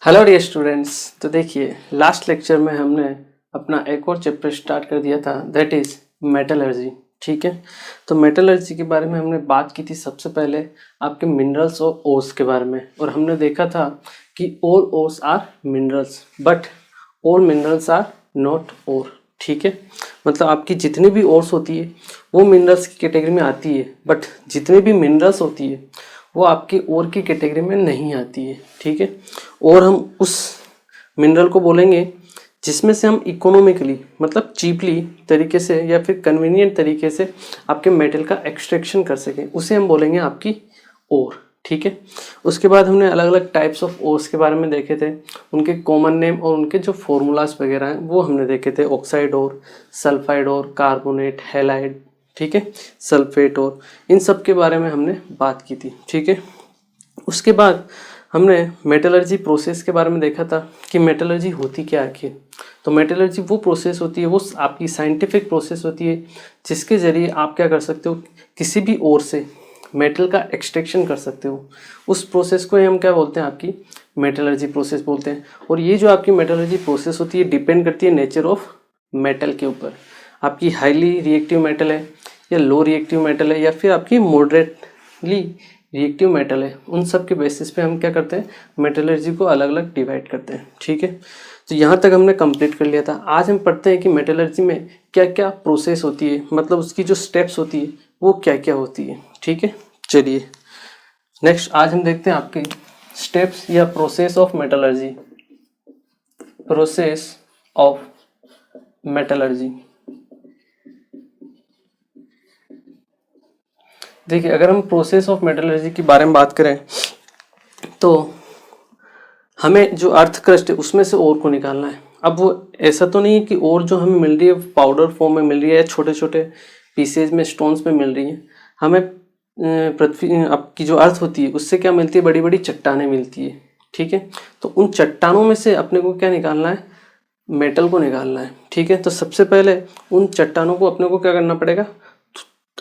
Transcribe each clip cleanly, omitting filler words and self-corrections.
Hello dear students. तो देखिए, last lecture में हमने अपना एक और चैप्टर स्टार्ट कर दिया था, दैट इज़ मेटलर्जी। ठीक है, तो मेटलर्जी के बारे में हमने बात की थी सबसे पहले आपके मिनरल्स और ओर्स के बारे में, और हमने देखा था कि all ores are minerals but all minerals are not ore. ठीक है, मतलब आपकी जितनी भी ओर्स होती है वो मिनरल्स की कैटेगरी में आती है, बट जितनी भी मिनरल्स होती है वो आपकी ओर की कैटेगरी में नहीं आती है। ठीक है, और हम उस मिनरल को बोलेंगे जिसमें से हम इकोनॉमिकली मतलब चीपली तरीके से या फिर कन्वीनियंट तरीके से आपके मेटल का एक्सट्रैक्शन कर सकें, उसे हम बोलेंगे आपकी ओर। ठीक है, उसके बाद हमने अलग अलग टाइप्स ऑफ ओर्स के बारे में देखे थे, उनके कॉमन नेम और उनके जो फॉर्मूलाज वगैरह हैं वो हमने देखे थे। ऑक्साइड ओर, सल्फाइड ओर, कार्बोनेट, हैलाइड, ठीक है, सल्फेट और इन सब के बारे में हमने बात की थी। ठीक है, उसके बाद हमने मेटलर्जी प्रोसेस के बारे में देखा था कि मेटलर्जी होती क्या आखिर। तो मेटलर्जी वो प्रोसेस होती है, वो आपकी साइंटिफिक प्रोसेस होती है जिसके ज़रिए आप क्या कर सकते हो, किसी भी ओर से मेटल का एक्सट्रैक्शन कर सकते हो। उस प्रोसेस को हम क्या बोलते हैं, आपकी मेटलर्जी प्रोसेस बोलते हैं। और ये जो आपकी मेटलर्जी प्रोसेस होती है डिपेंड करती है नेचर ऑफ मेटल के ऊपर। आपकी हाईली रिएक्टिव मेटल है या लो रिएक्टिव मेटल है या फिर आपकी मॉडरेटली रिएक्टिव मेटल है, उन सब के बेसिस पे हम क्या करते हैं, मेटलर्जी को अलग अलग डिवाइड करते हैं। ठीक है, तो यहाँ तक हमने कंप्लीट कर लिया था। आज हम पढ़ते हैं कि मेटलर्जी में क्या क्या प्रोसेस होती है, मतलब उसकी जो स्टेप्स होती है वो क्या क्या होती है। ठीक है, चलिए नेक्स्ट आज हम देखते हैं आपके स्टेप्स या process of metallurgy. Process of metallurgy, देखिए अगर हम प्रोसेस ऑफ मेटलर्जी के बारे में बात करें तो हमें जो अर्थ क्रस्ट है उसमें से ओर को निकालना है। अब वो ऐसा तो नहीं है कि ओर जो हमें मिल रही है पाउडर फॉर्म में मिल रही है या छोटे छोटे पीसेज में स्टोन्स में मिल रही है। हमें पृथ्वी आपकी जो अर्थ होती है उससे क्या मिलती है, बड़ी बड़ी चट्टानें मिलती है। ठीक है, तो उन चट्टानों में से अपने को क्या निकालना है, मेटल को निकालना है। ठीक है, तो सबसे पहले उन चट्टानों को अपने को क्या करना पड़ेगा,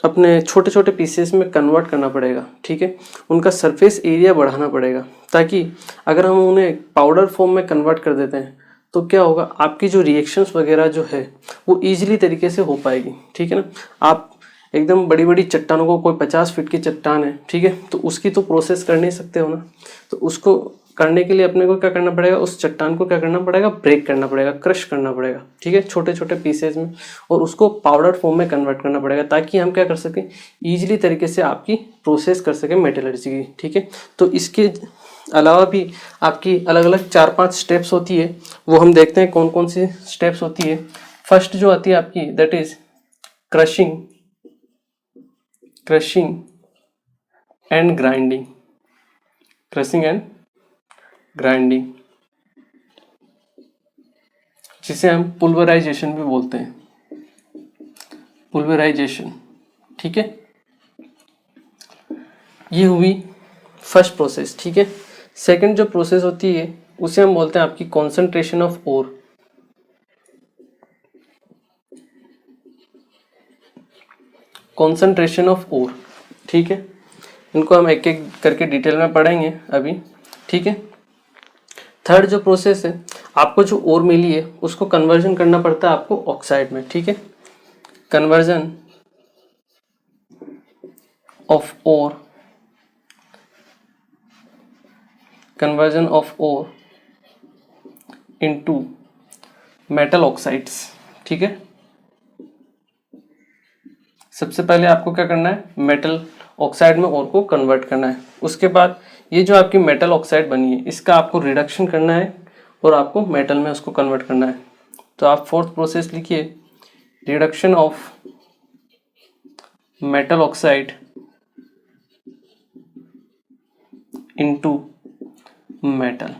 अपने छोटे छोटे पीसेस में कन्वर्ट करना पड़ेगा। ठीक है, उनका सरफेस एरिया बढ़ाना पड़ेगा, ताकि अगर हम उन्हें पाउडर फॉर्म में कन्वर्ट कर देते हैं तो क्या होगा, आपकी जो रिएक्शंस वगैरह जो है वो ईजिली तरीके से हो पाएगी। ठीक है ना, आप एकदम बड़ी बड़ी चट्टानों को, कोई 50 फीट की चट्टान है, ठीक है, तो उसकी तो प्रोसेस कर नहीं सकते हो ना, तो उसको करने के लिए अपने को क्या करना पड़ेगा, उस चट्टान को क्या करना पड़ेगा, ब्रेक करना पड़ेगा, क्रश करना पड़ेगा। ठीक है, छोटे छोटे पीसेज में, और उसको पाउडर फॉर्म में कन्वर्ट करना पड़ेगा, ताकि हम क्या कर सकें, ईजिली तरीके से आपकी प्रोसेस कर सकें मेटलर्जी की। ठीक है, तो इसके अलावा भी आपकी अलग अलग 4-5 स्टेप्स होती है, वो हम देखते हैं कौन कौन सी स्टेप्स होती है। फर्स्ट जो आती है आपकी, that is crushing, crushing and grinding, crushing and grinding, जिसे हम पुल्वराइजेशन भी बोलते हैं, पुल्वराइजेशन। ठीक है, ये हुई फर्स्ट प्रोसेस। ठीक है, सेकंड जो प्रोसेस होती है उसे हम बोलते हैं आपकी concentration of ore, concentration of ore. ठीक है, इनको हम एक एक करके डिटेल में पढ़ेंगे अभी। ठीक है, थर्ड जो प्रोसेस है, आपको जो ओर मिली है उसको कन्वर्जन करना पड़ता है आपको ऑक्साइड में। ठीक है, conversion of ore, conversion of ore into metal oxides. ठीक है, सबसे पहले आपको क्या करना है, मेटल ऑक्साइड में ओर को कन्वर्ट करना है। उसके बाद ये जो आपकी मेटल ऑक्साइड बनी है इसका आपको रिडक्शन करना है और आपको मेटल में उसको कन्वर्ट करना है। तो आप फोर्थ प्रोसेस लिखिए, reduction of metal oxide into metal.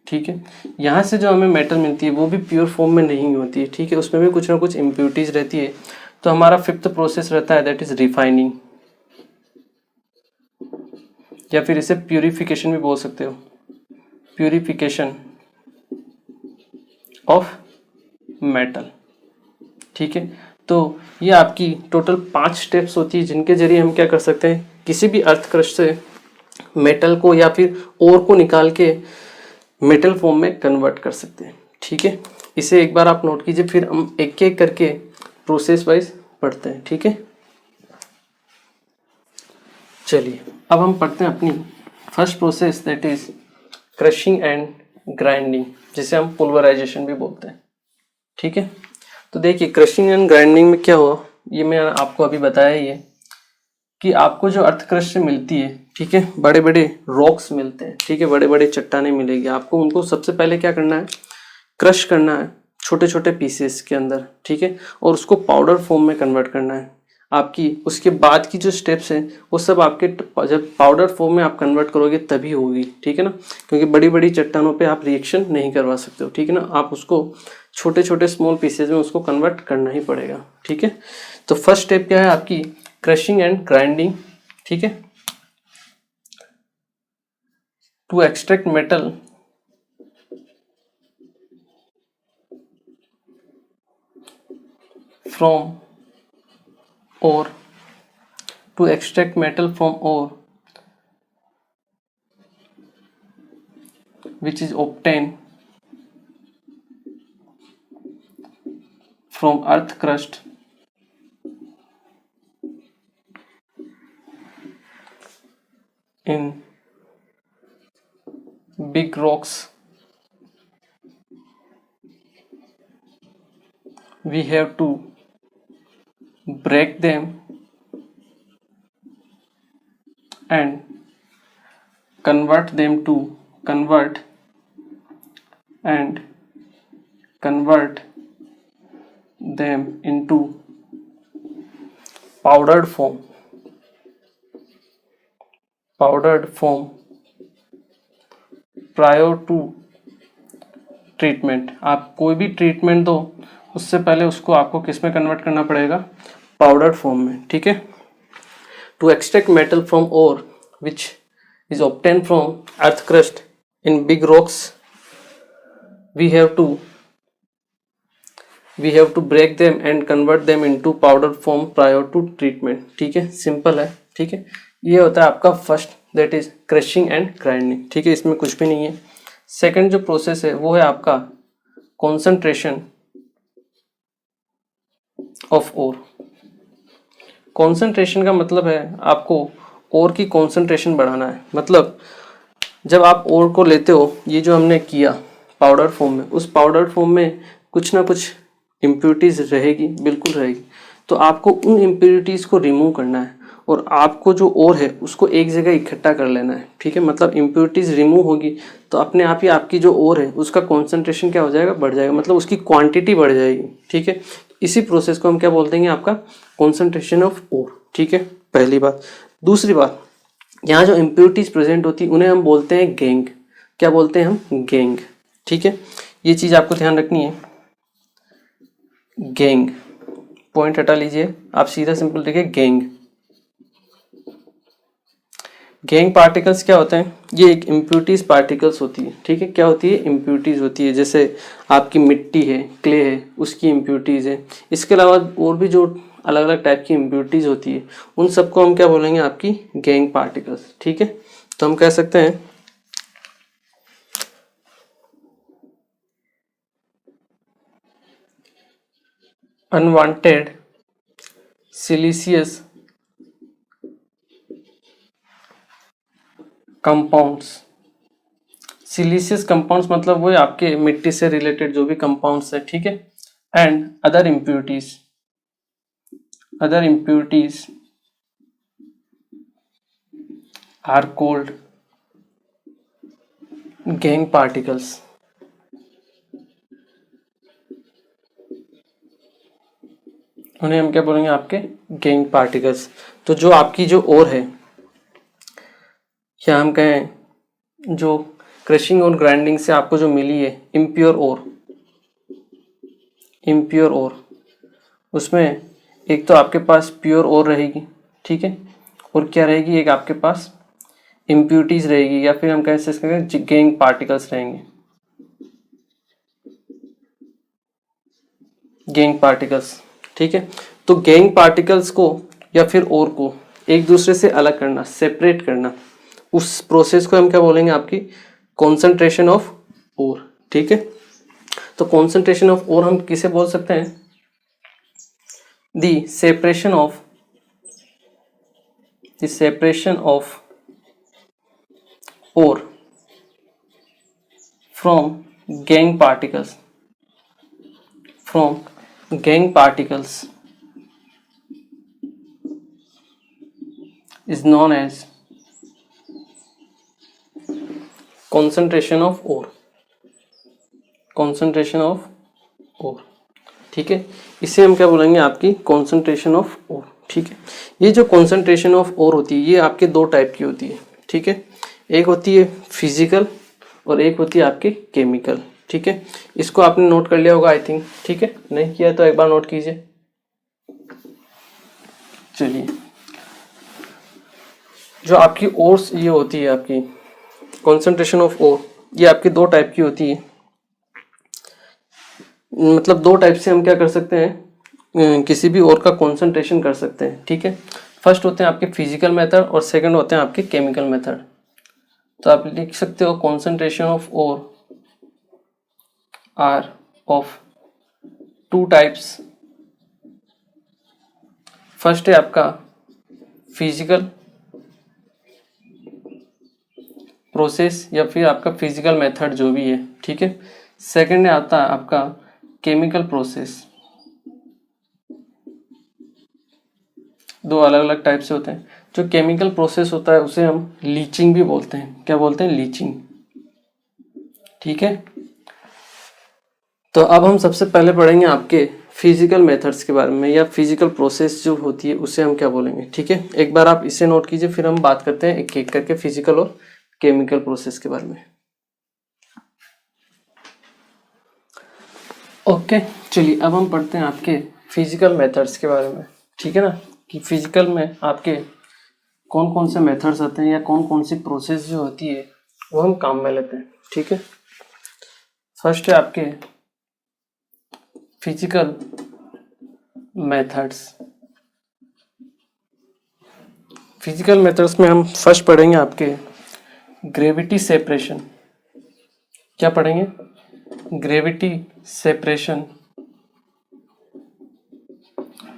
ठीक है, यहाँ से जो हमें मेटल मिलती है वो भी प्योर फॉर्म में नहीं होती है। ठीक है, उसमें भी कुछ ना कुछ इम्प्योरिटीज रहती है। तो हमारा फिफ्थ प्रोसेस रहता है, दैट इज रिफाइनिंग, या फिर इसे प्यूरिफिकेशन भी बोल सकते हो, प्यूरिफिकेशन ऑफ मेटल। ठीक है, तो ये आपकी टोटल 5 स्टेप्स होती है जिनके जरिए हम क्या कर सकते हैं, किसी भी अर्थ क्रस्ट से मेटल को या फिर ओर को निकाल के मेटल फॉर्म में कन्वर्ट कर सकते हैं। ठीक है, इसे एक बार आप नोट कीजिए, फिर हम एक एक करके प्रोसेस वाइज पढ़ते हैं। ठीक है, चलिए अब हम पढ़ते हैं अपनी first process, that is crushing and grinding, जिसे हम पुल्वराइजेशन भी बोलते हैं। ठीक है, तो देखिए क्रशिंग एंड ग्राइंडिंग में क्या हुआ, ये मैं आपको अभी बताया ही है कि आपको जो अर्थ क्रस्ट मिलती है, ठीक है, बड़े बड़े रॉक्स मिलते हैं, ठीक है, बड़े बड़े चट्टानें मिलेगी आपको, उनको सबसे पहले क्या करना है, क्रश करना है छोटे छोटे पीसेस के अंदर। ठीक है, और उसको पाउडर फॉर्म में कन्वर्ट करना है आपकी। उसके बाद की जो स्टेप्स हैं वो सब आपके जब पाउडर फॉर्म में आप कन्वर्ट करोगे तभी होगी। ठीक है ना, क्योंकि बड़ी बड़ी चट्टानों पे आप रिएक्शन नहीं करवा सकते हो। ठीक है ना, आप उसको छोटे छोटे स्मॉल पीसेज में उसको कन्वर्ट करना ही पड़ेगा। ठीक है, तो फर्स्ट स्टेप क्या है आपकी, क्रशिंग एंड ग्राइंडिंग। ठीक है, to extract metal from ore, to extract metal from ore which is obtained from earth crust in big rocks, we have to break them and convert them into powdered form prior to treatment. आप कोई भी treatment दो उससे पहले उसको आपको किस में कन्वर्ट करना पड़ेगा, पाउडर फॉर्म में। ठीक है, to extract metal from ore which is obtain from earth crust in big rocks, we have to break them and convert them into powder form prior to treatment. ठीक है, simple है। ठीक है, ये होता है आपका first, that is crushing and grinding. ठीक है, इसमें कुछ भी नहीं है। सेकंड जो प्रोसेस है वो है आपका कॉन्सेंट्रेशन ऑफ ओर। कॉन्सेंट्रेशन का मतलब है आपको ओर की कॉन्सेंट्रेशन बढ़ाना है। मतलब जब आप ओर को लेते हो, ये जो हमने किया पाउडर फॉर्म में, उस पाउडर फॉर्म में कुछ ना कुछ इम्प्योरिटीज रहेगी, बिल्कुल रहेगी। तो आपको उन इम्प्योरिटीज को रिमूव करना है और आपको जो ओर है उसको एक जगह इकट्ठा कर लेना है। ठीक है, मतलब इम्प्योरिटीज रिमूव होगी तो अपने आप ही आपकी जो ओर है उसका कॉन्सेंट्रेशन क्या हो जाएगा, बढ़ जाएगा, मतलब उसकी क्वांटिटी बढ़ जाएगी। ठीक है, इसी प्रोसेस को हम क्या बोलते हैं, आपका कॉन्सेंट्रेशन ऑफ ओर। ठीक है, पहली बात। दूसरी बात, यहाँ जो इम्प्योरिटीज प्रेजेंट होती है उन्हें हम बोलते हैं गैंग। क्या बोलते हैं हम, गैंग। ठीक है, ये चीज आपको ध्यान रखनी है, गैंग। पॉइंट हटा लीजिए, आप सीधा सिंपल देखिए गैंग। गैंग पार्टिकल्स क्या होते हैं, ये एक इम्प्योरिटीज पार्टिकल्स होती है। ठीक है, क्या होती है, इम्प्योरिटीज होती है। जैसे आपकी मिट्टी है, क्ले है, उसकी इम्प्योरिटीज है। इसके अलावा और भी जो अलग अलग टाइप की इम्प्योरिटीज होती है उन सबको हम क्या बोलेंगे, आपकी गैंग पार्टिकल्स। ठीक है, तो हम कह सकते हैं unwanted siliceous compounds. Siliceous compounds मतलब वो है आपके मिट्टी से रिलेटेड जो भी कंपाउंड्स है। ठीक है, and other impurities are called gangue particles. उन्हें हम क्या बोलेंगे, आपके गैंग पार्टिकल्स। तो जो आपकी जो ओर है, या हम कहें जो क्रशिंग और ग्राइंडिंग से आपको जो मिली है इम्प्योर ओर, उसमें एक तो आपके पास प्योर ओर रहेगी। ठीक है, और क्या रहेगी, एक आपके पास इम्प्योरिटीज रहेगी, या फिर हम कह सकते हैं गैंग पार्टिकल्स रहेंगे, गैंग पार्टिकल्स। ठीक है, तो गैंग पार्टिकल्स को या फिर ओर को एक दूसरे से अलग करना, सेपरेट करना, उस प्रोसेस को हम क्या बोलेंगे, आपकी कॉन्सेंट्रेशन ऑफ ओर, ठीक है। तो कॉन्सेंट्रेशन ऑफ ओर हम किसे बोल सकते हैं? The separation of ore from gangue particles is known as concentration of ore, ठीक है। इसे हम क्या बोलेंगे? आपकी concentration of ore, ठीक है। ये जो concentration of ore होती है ये आपके दो टाइप की होती है, ठीक है। एक होती है फिजिकल और एक होती है आपकी केमिकल, ठीक है। इसको आपने नोट कर लिया होगा आई थिंक, ठीक है। नहीं किया तो एक बार नोट कीजिए। चलिए, जो आपकी ओर्स ये होती है, आपकी कॉन्सेंट्रेशन ऑफ ओर, ये आपकी दो टाइप की होती है। मतलब दो टाइप से हम क्या कर सकते हैं, किसी भी ओर का कॉन्सेंट्रेशन कर सकते हैं, ठीक है। फर्स्ट होते हैं आपके फिजिकल मेथड और सेकंड होते हैं आपके केमिकल मेथड। तो आप लिख सकते हो concentration of ore are of two types. First है आपका फिजिकल प्रोसेस या फिर आपका फिजिकल मेथड जो भी है, ठीक है। सेकंड है आता है आपका केमिकल प्रोसेस। दो अलग अलग टाइप से होते हैं। जो केमिकल प्रोसेस होता है उसे हम लीचिंग भी बोलते हैं। क्या बोलते हैं? लीचिंग, ठीक है। तो अब हम सबसे पहले पढ़ेंगे आपके फिजिकल मेथड्स के बारे में, या फिजिकल प्रोसेस जो होती है उसे हम क्या बोलेंगे, ठीक है। एक बार आप इसे नोट कीजिए, फिर हम बात करते हैं एक एक करके फिजिकल और केमिकल प्रोसेस के बारे में। ओके, चलिए अब हम पढ़ते हैं आपके फिजिकल मेथड्स के बारे में, ठीक है ना। कि फिजिकल में आपके कौन कौन से मेथड्स आते हैं या कौन कौन सी प्रोसेस जो होती है वो हम काम में लेते हैं, ठीक है। फर्स्ट है आपके फिजिकल मेथड्स। फिजिकल मेथड्स में हम फर्स्ट पढ़ेंगे आपके ग्रेविटी सेपरेशन। क्या पढ़ेंगे? Gravity separation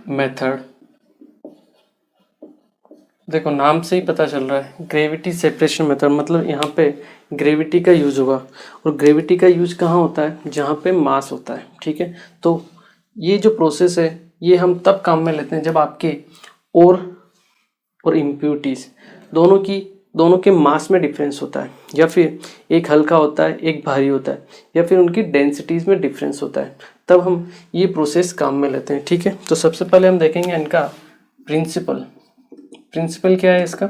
method. देखो नाम से ही पता चल रहा है, ग्रेविटी सेपरेशन मेथड मतलब यहाँ पे ग्रेविटी का यूज होगा। और ग्रेविटी का यूज कहाँ होता है? जहाँ पे मास होता है, ठीक है। तो ये जो प्रोसेस है ये हम तब काम में लेते हैं जब आपके और इम्प्यूरिटीज दोनों के मास में डिफरेंस होता है, या फिर एक हल्का होता है एक भारी होता है, या फिर उनकी डेंसिटीज में डिफरेंस होता है, तब हम ये प्रोसेस काम में लेते हैं, ठीक है। तो सबसे पहले हम देखेंगे इनका प्रिंसिपल क्या है इसका?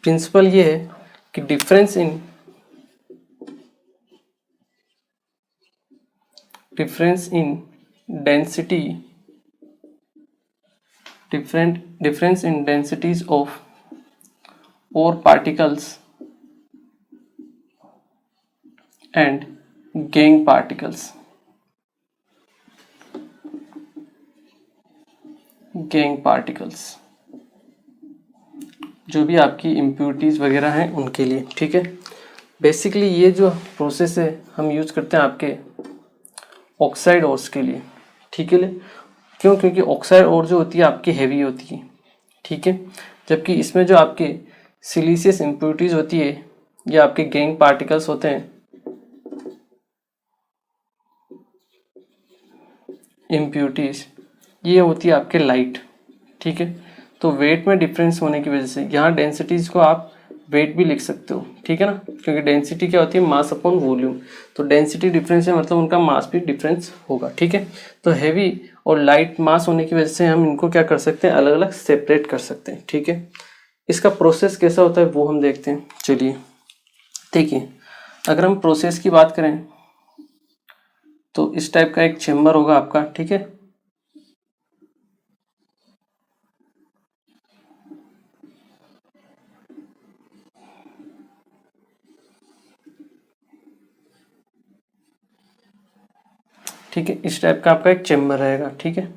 प्रिंसिपल ये है कि difference in density difference in densities of ore particles and gangue particles जो भी आपकी इम्प्यूरिटीज वगैरह हैं उनके लिए, ठीक है। बेसिकली ये जो प्रोसेस है हम यूज करते हैं आपके ऑक्साइड ओर्स के लिए, ठीक है। क्यों? क्योंकि ऑक्साइड ओर जो होती है आपकी हैवी होती है, ठीक है। जबकि इसमें जो आपके सिलिशियस इम्प्यूरिटीज होती है ये आपके गैंग पार्टिकल्स होते हैं, इम्प्यूरिटीज ये होती है आपके लाइट, ठीक है। तो वेट में डिफरेंस होने की वजह से यहाँ डेंसिटीज को आप वेट भी लिख सकते हो, ठीक है ना। क्योंकि डेंसिटी क्या होती है? Mass upon volume. तो डेंसिटी डिफरेंस है मतलब उनका मास भी डिफरेंस होगा, ठीक है। तो हैवी और लाइट मास होने की वजह से हम इनको क्या कर सकते हैं? अलग अलग सेपरेट कर सकते हैं, ठीक है। इसका प्रोसेस कैसा होता है वो हम देखते हैं। चलिए देखिए, अगर हम प्रोसेस की बात करें तो इस टाइप का एक चेम्बर होगा आपका, ठीक है। ठीक है, इस टाइप का आपका एक चेम्बर रहेगा, ठीक है।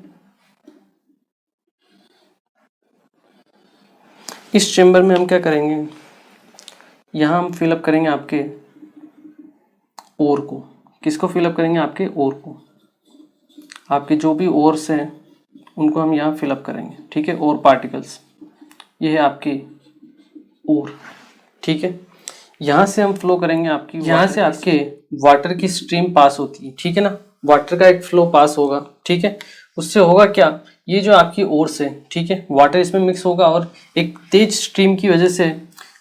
इस चेम्बर में हम क्या करेंगे? यहाँ हम फिलअप करेंगे आपके ओर को। किसको फिलअप करेंगे? आपके ओर को। आपके जो भी ओर्स हैं उनको हम यहाँ फिलअप करेंगे, ठीक है, ओर पार्टिकल्स। ये है आपके ओर, ठीक है। यहाँ से हम फ्लो करेंगे आपकी, यहाँ से आपके वाटर की स्ट्रीम पास होती है, ठीक है ना, वाटर का एक फ्लो पास होगा, ठीक है। उससे होगा क्या, ये जो आपकी ओर्स है, ठीक है, वाटर इसमें मिक्स होगा और एक तेज स्ट्रीम की वजह से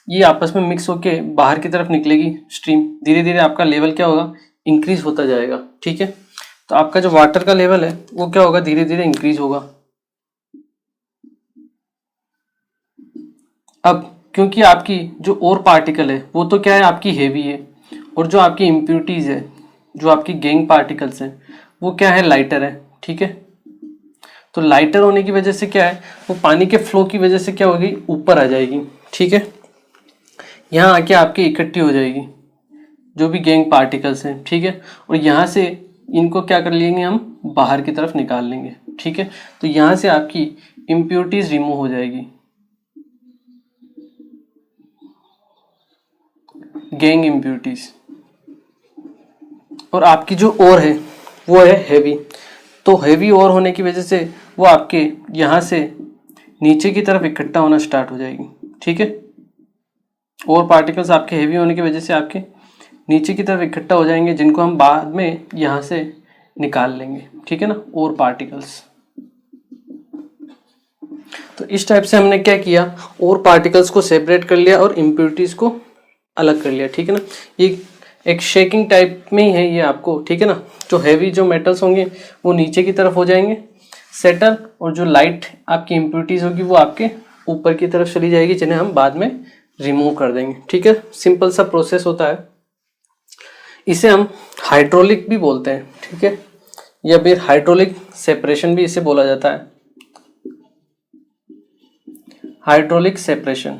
ये आपस में मिक्स होके बाहर की तरफ निकलेगी स्ट्रीम। धीरे धीरे आपका लेवल क्या होगा, इंक्रीज होता जाएगा, ठीक है। तो आपका जो वाटर का लेवल है वो क्या होगा, धीरे धीरे इंक्रीज होगा। अब क्योंकि आपकी जो ओर पार्टिकल है वो तो क्या है, आपकी हेवी है, और जो आपकी इम्प्यूरिटीज है, जो आपकी गैंग पार्टिकल्स हैं, वो क्या है, लाइटर है, ठीक है। तो लाइटर होने की वजह से क्या है, वो पानी के फ्लो की वजह से क्या होगी, ऊपर आ जाएगी, ठीक है। यहाँ आके आपकी इकट्ठी हो जाएगी जो भी गैंग पार्टिकल्स हैं, ठीक है। और यहाँ से इनको क्या कर लेंगे, हम बाहर की तरफ निकाल लेंगे, ठीक है। तो यहाँ से आपकी इम्प्योरिटीज रिमूव हो जाएगी, गैंग इम्प्योरिटीज। और आपकी जो ओर है वो है हैवी। तो हैवी ओर होने की वजह से वो आपके यहाँ से नीचे की तरफ इकट्ठा होना स्टार्ट हो जाएगी, ठीक है। और पार्टिकल्स आपके हैवी होने की वजह से आपके नीचे की तरफ इकट्ठा हो जाएंगे, जिनको हम बाद में यहाँ से निकाल लेंगे, ठीक है ना, और पार्टिकल्स। तो इस टाइप से हमने क्या किया, और पार्टिकल्स को सेपरेट कर लिया और इम्प्योरिटीज को अलग कर लिया, ठीक है ना। ये एक शेकिंग टाइप में ही है ये आपको, ठीक है ना। जो हैवी जो मेटल्स होंगे वो नीचे की तरफ हो जाएंगे सेटल, और जो लाइट आपकी इम्प्योरिटीज होगी वो आपके ऊपर की तरफ चली जाएगी, जिन्हें हम बाद में रिमूव कर देंगे, ठीक है। सिंपल सा प्रोसेस होता है। इसे हम हाइड्रोलिक भी बोलते हैं, ठीक है, या फिर हाइड्रोलिक सेपरेशन भी इसे बोला जाता है, हाइड्रोलिक सेपरेशन।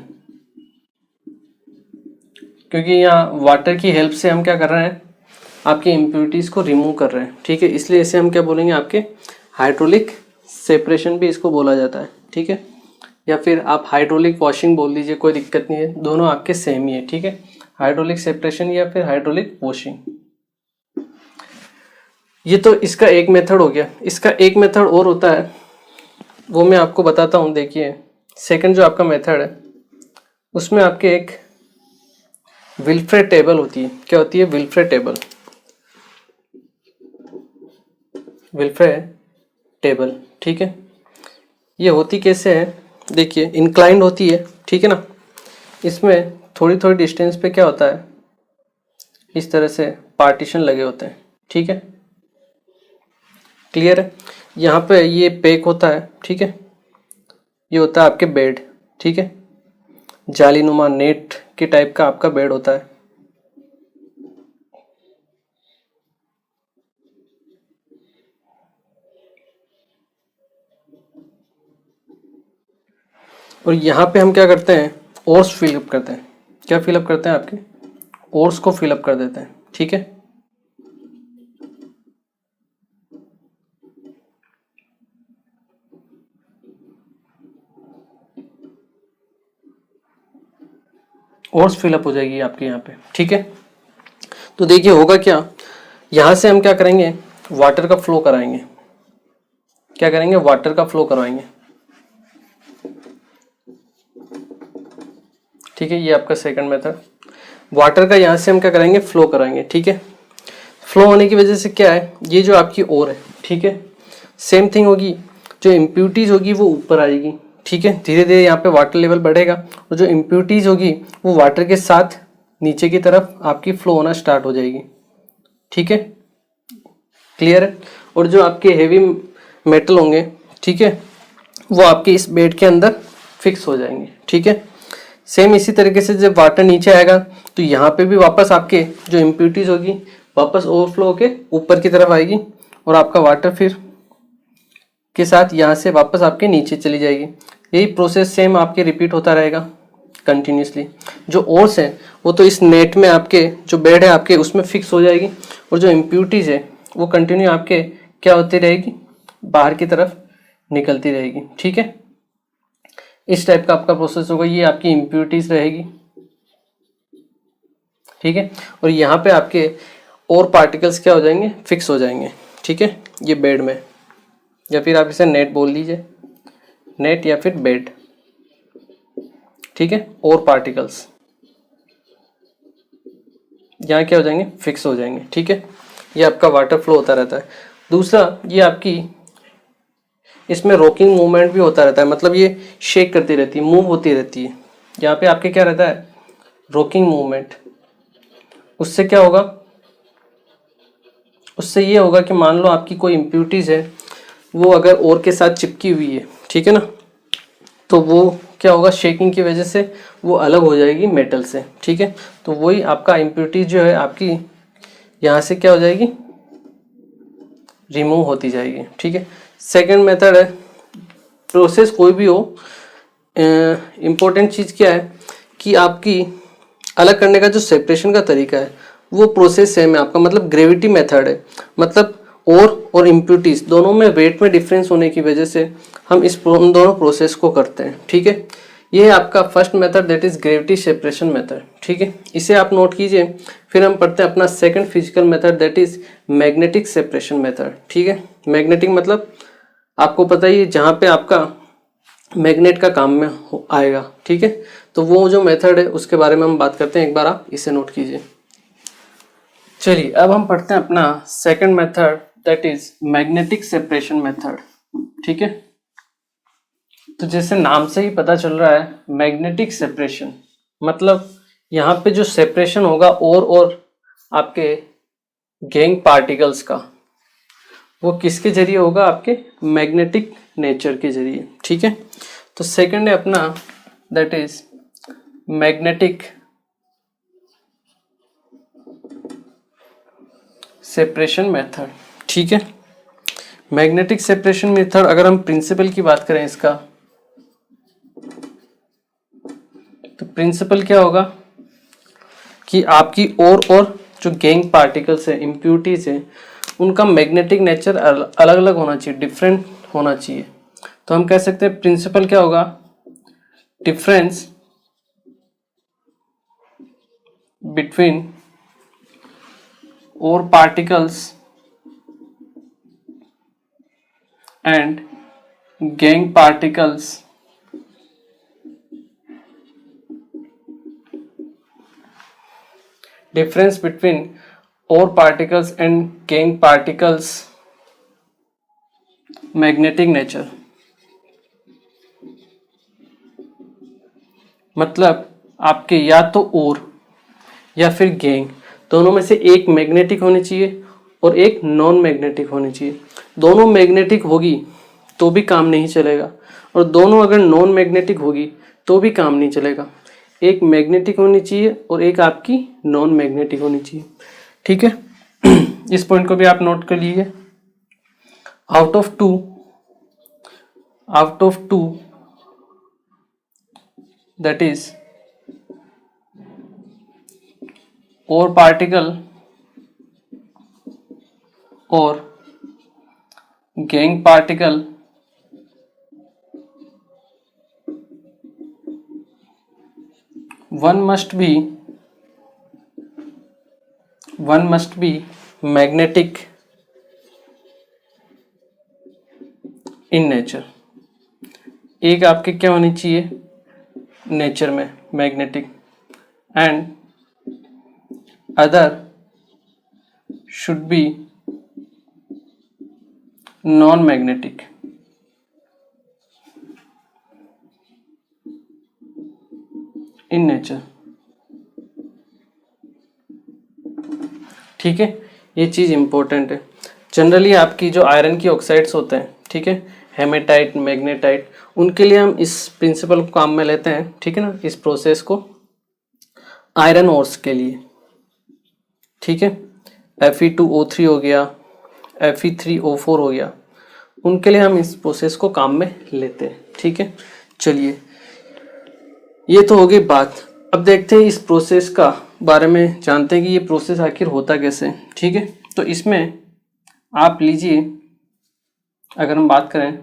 क्योंकि यहाँ वाटर की हेल्प से हम क्या कर रहे हैं, आपकी इम्प्योरिटीज को रिमूव कर रहे हैं, ठीक है, इसलिए इसे हम क्या बोलेंगे, आपके हाइड्रोलिक सेपरेशन भी इसको बोला जाता है, ठीक है। या फिर आप हाइड्रोलिक वॉशिंग बोल दीजिए, कोई दिक्कत नहीं है, दोनों आपके सेम ही है, ठीक है। हाइड्रोलिक सेपरेशन या फिर हाइड्रोलिक वॉशिंग। ये तो इसका एक मेथड हो गया। इसका एक मेथड और होता है, वो मैं आपको बताता हूँ। देखिए, सेकंड जो आपका मेथड है उसमें आपके एक विल्फ्रे टेबल होती है। क्या होती है? विल्फ्रे टेबल। विल्फ्रे टेबल, ठीक है। ये होती कैसे है, देखिए, इंक्लाइंड होती है, ठीक है ना। इसमें थोड़ी थोड़ी डिस्टेंस पे क्या होता है, इस तरह से पार्टीशन लगे होते हैं, ठीक है, क्लियर है। यहाँ पे ये पैक होता है, ठीक है, ये होता है आपके बेड, ठीक है, जालीनुमा नेट के टाइप का आपका बेड होता है। और यहाँ पे हम क्या करते हैं, ओर्स फिलअप करते हैं। क्या फिलअप करते हैं, आपके ओर्स को फिलअप कर देते हैं, ठीक है। ओर्स फिलअप हो जाएगी आपके यहाँ पे, ठीक है। तो देखिए होगा क्या, यहाँ से हम क्या करेंगे, वाटर का फ्लो कराएंगे। क्या करेंगे, वाटर का फ्लो करवाएंगे, ठीक है। ये आपका सेकंड मेथड। वाटर का यहाँ से हम क्या करेंगे, फ्लो कराएंगे, ठीक है। फ्लो होने की वजह से क्या है, ये जो आपकी ओर है, ठीक है, सेम थिंग होगी, जो इम्प्यूरिटीज होगी वो ऊपर आएगी, ठीक है। धीरे धीरे यहाँ पे वाटर लेवल बढ़ेगा और जो इम्प्यूरिटीज होगी वो वाटर के साथ नीचे की तरफ आपकी फ्लो होना स्टार्ट हो जाएगी, ठीक है, क्लियर है। और जो आपके हेवी मेटल होंगे, ठीक है, वो आपके इस बेड के अंदर फिक्स हो जाएंगे, ठीक है। सेम इसी तरीके से जब वाटर नीचे आएगा तो यहाँ पे भी वापस आपके जो इम्प्यूरिटीज होगी वापस ओवरफ्लो होके ऊपर की तरफ आएगी, और आपका वाटर फिर के साथ यहाँ से वापस आपके नीचे चली जाएगी। यही प्रोसेस सेम आपके रिपीट होता रहेगा कंटिन्यूसली। जो ओर्स है वो तो इस नेट में आपके जो बेड है आपके उसमें फिक्स हो जाएगी, और जो इम्प्यूरिटीज है वो कंटिन्यू आपके क्या होती रहेगी, बाहर की तरफ निकलती रहेगी, ठीक है। इस टाइप का आपका प्रोसेस होगा। ये आपकी इम्प्यूरिटीज रहेगी, ठीक है। और यहाँ पे आपके और पार्टिकल्स क्या हो जाएंगे, फिक्स हो जाएंगे, ठीक है, ये बेड में, या फिर आप इसे नेट बोल लीजिए, नेट या फिर बेड, ठीक है। और पार्टिकल्स यहाँ क्या हो जाएंगे, फिक्स हो जाएंगे, ठीक है। ये आपका वाटर फ्लो होता रहता है। दूसरा, ये आपकी इसमें रॉकिंग मूवमेंट भी होता रहता है, मतलब ये शेक करती रहती है, मूव होती रहती है। यहाँ पे आपके क्या रहता है, रॉकिंग मूवमेंट। उससे क्या होगा, उससे ये होगा कि मान लो आपकी कोई इम्प्यूरिटीज है, वो अगर और के साथ चिपकी हुई है, ठीक है ना, तो वो क्या होगा, शेकिंग की वजह से वो अलग हो जाएगी मेटल से, ठीक है। तो वही आपका इम्प्यूरिटी जो है आपकी यहाँ से क्या हो जाएगी, रिमूव होती जाएगी, ठीक है। सेकंड मेथड है, प्रोसेस कोई भी हो, इम्पोर्टेंट चीज़ क्या है कि आपकी अलग करने का जो सेपरेशन का तरीका है वो प्रोसेस सेम है आपका, मतलब ग्रेविटी मेथड है, मतलब और इम्प्यूरिटीज दोनों में वेट में डिफरेंस होने की वजह से हम उन दोनों प्रोसेस को करते हैं, ठीक है। ये है आपका first method, that is gravity separation method, ठीक है, इसे आप नोट कीजिए। फिर हम पढ़ते हैं अपना second physical method, that is magnetic separation method, ठीक है। मैग्नेटिक मतलब आपको पता ही है, जहाँ पे आपका मैग्नेट का काम में आएगा, ठीक है। तो वो जो मेथड है उसके बारे में हम बात करते हैं, एक बार आप इसे नोट कीजिए। चलिए अब हम पढ़ते हैं अपना second method, that is magnetic separation method, ठीक है। तो जैसे नाम से ही पता चल रहा है, मैग्नेटिक सेपरेशन मतलब यहाँ पे जो सेपरेशन होगा और आपके गैंग पार्टिकल्स का, वो किसके जरिए होगा, आपके मैग्नेटिक नेचर के जरिए, ठीक है। तो सेकंड है अपना, that is magnetic separation method, ठीक है। मैग्नेटिक सेपरेशन मेथड, अगर हम प्रिंसिपल की बात करें इसका, तो प्रिंसिपल क्या होगा कि आपकी और जो गैंग पार्टिकल्स है, इम्प्यूरिटीज है, उनका मैग्नेटिक नेचर अलग अलग होना चाहिए, डिफरेंट होना चाहिए। तो हम कह सकते हैं प्रिंसिपल क्या होगा, डिफरेंस बिटवीन और particles and gang particles difference between ore particles and gangue particles magnetic nature, मतलब आपके या तो ओर या फिर गैंग, दोनों में से एक मैग्नेटिक होनी चाहिए और एक नॉन मैग्नेटिक होनी चाहिए। दोनों मैग्नेटिक होगी तो भी काम नहीं चलेगा, और दोनों अगर नॉन मैग्नेटिक होगी तो भी काम नहीं चलेगा। एक मैग्नेटिक होनी चाहिए और एक आपकी नॉन मैग्नेटिक होनी चाहिए, ठीक है। इस पॉइंट को भी आप नोट कर लीजिए। Out of two that is ore particle और gangue particle one must be magnetic in nature। एक आपके क्या होनी चाहिए, नेचर में magnetic, and other should be non magnetic in nature, ठीक है। ये चीज़ इंपॉर्टेंट है। जनरली आपकी जो आयरन की ऑक्साइड्स होते हैं, ठीक है, हेमेटाइट, मैग्नेटाइट, उनके लिए हम इस प्रिंसिपल को काम में लेते हैं, ठीक है ना, इस प्रोसेस को आयरन ओर्स के लिए, ठीक है। Fe2O3 हो गया, Fe3O4 हो गया, उनके लिए हम इस प्रोसेस को काम में लेते हैं, ठीक है। चलिए ये तो हो गई बात। अब देखते हैं इस प्रोसेस का बारे में, जानते हैं कि ये प्रोसेस आखिर होता कैसे, ठीक है। तो इसमें आप लीजिए, अगर हम बात करें,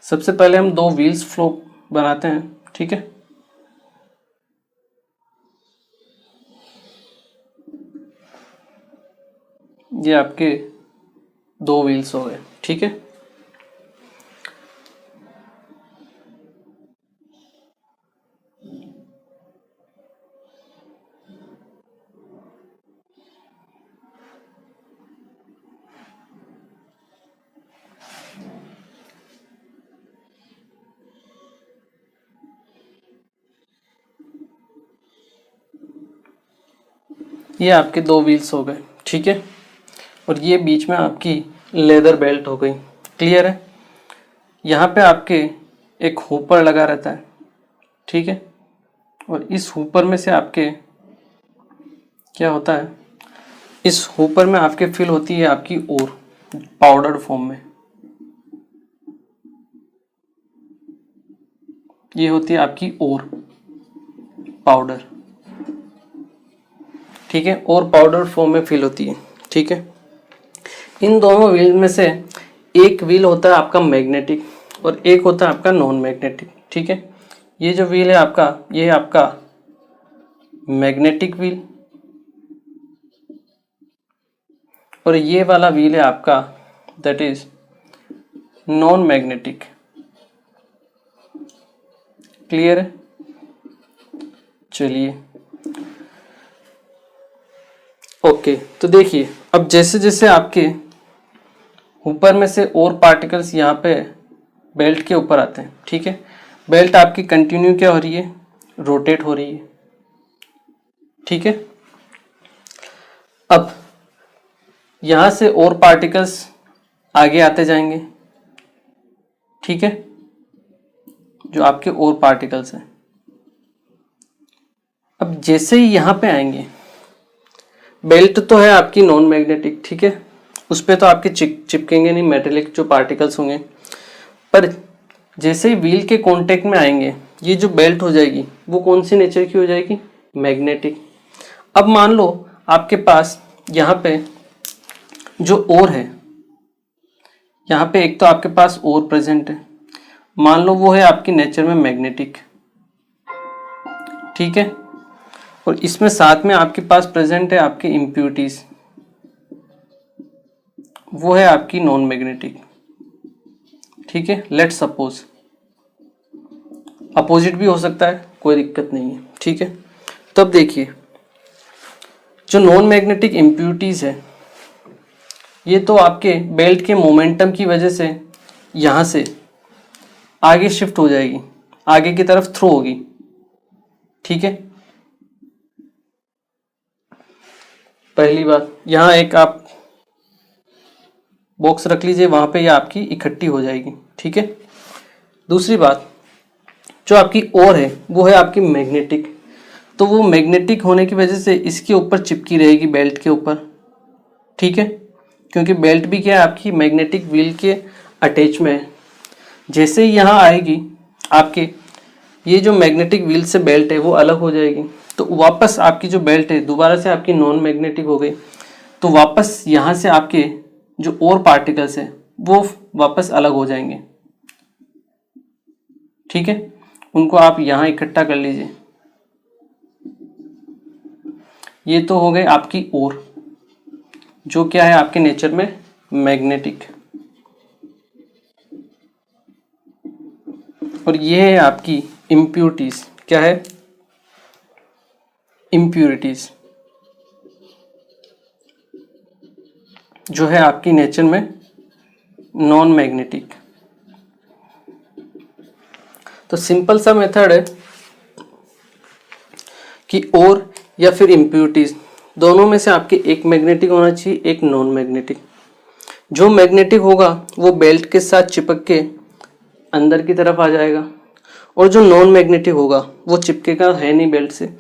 सबसे पहले हम दो व्हील्स फ्लो बनाते हैं, ठीक है। ये आपके 2 व्हील्स हो गए, ठीक है। ये आपके 2 व्हील्स हो गए, ठीक है। और ये बीच में आपकी लेदर बेल्ट हो गई, क्लियर है। यहाँ पे आपके एक हुपर लगा रहता है, ठीक है। और इस हुपर में से आपके क्या होता है, इस हुपर में आपके फिल होती है आपकी ओर पाउडर फॉर्म में। ये होती है आपकी ओर पाउडर, ठीक है। और पाउडर फॉर्म में फिल होती है, ठीक है। इन दोनों व्हील में से एक व्हील होता है आपका मैग्नेटिक और एक होता है आपका नॉन मैग्नेटिक, ठीक है। ये जो व्हील है आपका, ये है आपका मैग्नेटिक व्हील और ये वाला व्हील है आपका that is non magnetic, clear है। चलिए ओके, तो देखिए अब जैसे जैसे आपके ऊपर में से और पार्टिकल्स यहाँ पे बेल्ट के ऊपर आते हैं, ठीक है। बेल्ट आपकी कंटिन्यू क्या हो रही है, रोटेट हो रही है, ठीक है। अब यहाँ से और पार्टिकल्स आगे आते जाएंगे, ठीक है, जो आपके और पार्टिकल्स हैं। अब जैसे ही यहाँ पे आएंगे, बेल्ट तो है आपकी नॉन मैग्नेटिक, ठीक है, उस पर तो आपके चिपकेंगे नहीं मेटेलिक जो पार्टिकल्स होंगे, पर जैसे ही व्हील के कांटेक्ट में आएंगे, ये जो बेल्ट हो जाएगी वो कौन सी नेचर की हो जाएगी, मैग्नेटिक। अब मान लो आपके पास यहाँ पे जो ओर है, यहाँ पे एक तो आपके पास ओर प्रेजेंट है, मान लो वो है आपकी नेचर में मैग्नेटिक, ठीक है। और इसमें साथ में आपके पास प्रेजेंट है आपके इम्प्यूरिटीज, वो है आपकी नॉन मैग्नेटिक, ठीक है। लेट्स सपोज अपोजिट भी हो सकता है, कोई दिक्कत नहीं है, ठीक है। तब देखिए जो नॉन मैग्नेटिक इम्प्यूरिटीज है, ये तो आपके बेल्ट के मोमेंटम की वजह से यहाँ से आगे शिफ्ट हो जाएगी, आगे की तरफ थ्रो होगी, ठीक है। पहली बात, यहाँ एक आप बॉक्स रख लीजिए, वहां पे ये आपकी इकट्ठी हो जाएगी, ठीक है। दूसरी बात, जो आपकी ओर है वो है आपकी मैग्नेटिक, तो वो मैग्नेटिक होने की वजह से इसके ऊपर चिपकी रहेगी बेल्ट के ऊपर, ठीक है, क्योंकि बेल्ट भी क्या है आपकी मैग्नेटिक व्हील के अटैच में है। जैसे ही यहाँ आएगी आपके, ये जो मैग्नेटिक व्हील से बेल्ट है वो अलग हो जाएगी, तो वापस आपकी जो बेल्ट है दोबारा से आपकी नॉन मैग्नेटिक हो गई, तो वापस यहाँ से आपके जो और पार्टिकल्स है वो वापस अलग हो जाएंगे, ठीक है। उनको आप यहाँ इकट्ठा कर लीजिए। ये तो हो गए आपकी ओर, जो क्या है आपके नेचर में मैग्नेटिक, और ये है आपकी इम्प्यूरिटीज, क्या है, इम्प्यूरिटीज, जो है आपकी नेचर में नॉन मैग्नेटिक। तो सिंपल सा मेथड है कि और या फिर इम्प्यूरिटीज दोनों में से आपके एक मैग्नेटिक होना चाहिए, एक नॉन मैग्नेटिक। जो मैग्नेटिक होगा वो बेल्ट के साथ चिपक के अंदर की तरफ आ जाएगा, और जो नॉन मैग्नेटिक होगा वो चिपकेगा है नहीं बेल्ट से,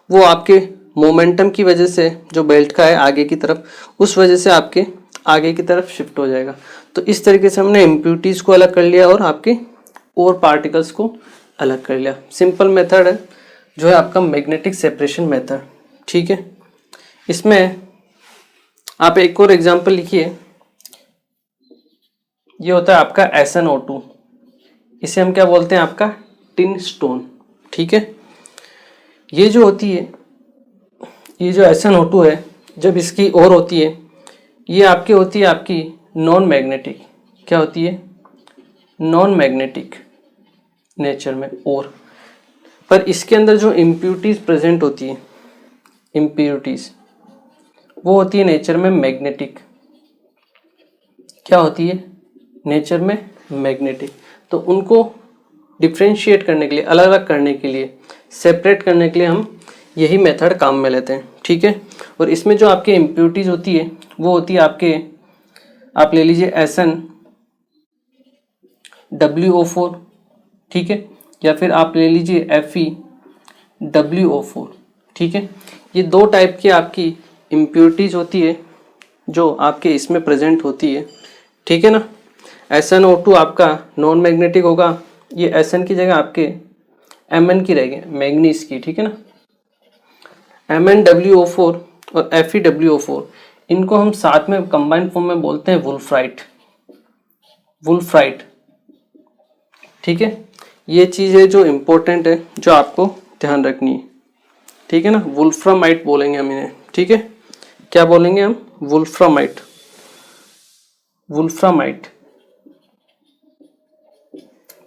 वो आपके मोमेंटम की वजह से जो बेल्ट का है आगे की तरफ, उस वजह से आपके आगे की तरफ शिफ्ट हो जाएगा। तो इस तरीके से हमने इम्प्यूरिटीज को अलग कर लिया और आपके और पार्टिकल्स को अलग कर लिया। सिंपल मेथड है जो है आपका मैग्नेटिक सेपरेशन मेथड, ठीक है। इसमें आप एक और एग्जांपल लिखिए, ये होता है आपका SnO2, इसे हम क्या बोलते हैं, आपका टिन स्टोन, ठीक है। ये जो होती है, ये जो SnO2 है, जब इसकी ओर होती है ये आपकी होती है आपकी नॉन मैग्नेटिक। क्या होती है? नॉन मैग्नेटिक नेचर में और, पर इसके अंदर जो इम्प्यूरिटीज प्रेजेंट होती है, इम्प्यूरिटीज, वो होती है नेचर में मैग्नेटिक। क्या होती है? नेचर में मैग्नेटिक। तो उनको डिफ्रेंशिएट करने के लिए, अलग अलग करने के लिए, सेपरेट करने के लिए हम यही मेथड काम में लेते हैं। ठीक है। और इसमें जो आपके इम्प्यूरिटीज होती है वो होती है आपके, आप ले लीजिए SnWO4, ठीक है, या फिर आप ले लीजिए FeWO4, ठीक है। ये दो टाइप की आपकी इम्प्यूरिटीज होती है जो आपके इसमें प्रेजेंट होती है, ठीक है ना। SnO2 आपका नॉन मैग्नेटिक होगा, ये Sn की जगह आपके Mn की रहेगी, मैग्नीज की, ठीक है ना। MnWO4 और FeWO4, इनको हम साथ में कंबाइंड फॉर्म में बोलते हैं वुल्फ्राइट, वुल्फ्राइट, ठीक है। ये चीज़ है जो इम्पोर्टेंट है, जो आपको ध्यान रखनी है, ठीक है ना। वुल्फ्रामाइट बोलेंगे हम इन्हें, ठीक है। क्या बोलेंगे हम? वुल्फ्रामाइट, वुल्फ्रामाइट,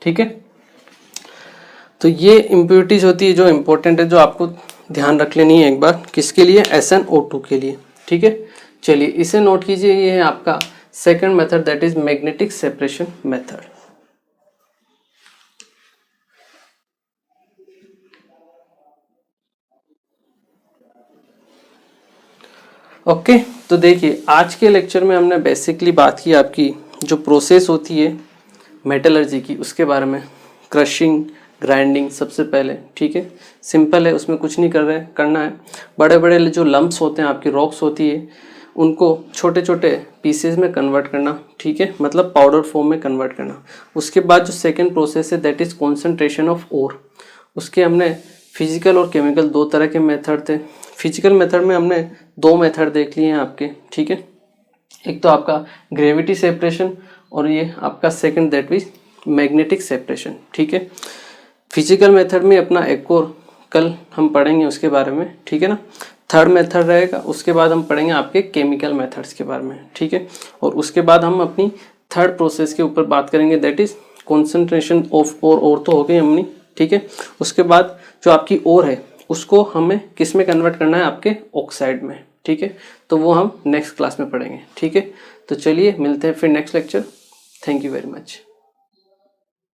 ठीक है। तो ये इम्प्यूरिटीज होती है जो इम्पोर्टेंट है, जो आपको ध्यान रख लेनी है एक बार। किसके लिए? SnO2 के लिए, ठीक है। चलिए इसे नोट कीजिए, ये है आपका second method, that is magnetic separation method. Okay, तो देखिए आज के लेक्चर में हमने बेसिकली बात की आपकी जो प्रोसेस होती है मेटलर्जी की, उसके बारे में। क्रशिंग, ग्राइंडिंग सबसे पहले, ठीक है, सिंपल है, उसमें कुछ नहीं करना है। बड़े बड़े जो लम्प्स होते हैं, आपकी रॉक्स होती है, उनको छोटे छोटे पीसेस में कन्वर्ट करना, ठीक है, मतलब पाउडर फॉर्म में कन्वर्ट करना। उसके बाद जो सेकेंड प्रोसेस है that is concentration of ore. उसके हमने फिजिकल और केमिकल दो तरह के मेथड थे। फिजिकल मेथड में हमने दो मेथड देख लिए हैं आपके, ठीक है। एक तो आपका ग्रेविटी सेपरेशन और ये आपका second that is magnetic separation, ठीक है। फिजिकल मेथड में अपना एक और कल हम पढ़ेंगे उसके बारे में, ठीक है ना। थर्ड मेथड रहेगा, उसके बाद हम पढ़ेंगे आपके केमिकल मेथड्स के बारे में, ठीक है। और उसके बाद हम अपनी थर्ड प्रोसेस के ऊपर बात करेंगे, दैट इज कॉन्सेंट्रेशन ऑफ और तो हो गई हमने, ठीक है। उसके बाद जो आपकी ओर है उसको हमें किस में कन्वर्ट करना है? आपके ऑक्साइड में, ठीक है। तो वो हम नेक्स्ट क्लास में पढ़ेंगे, ठीक है। तो चलिए मिलते हैं फिर next lecture. Thank you very much.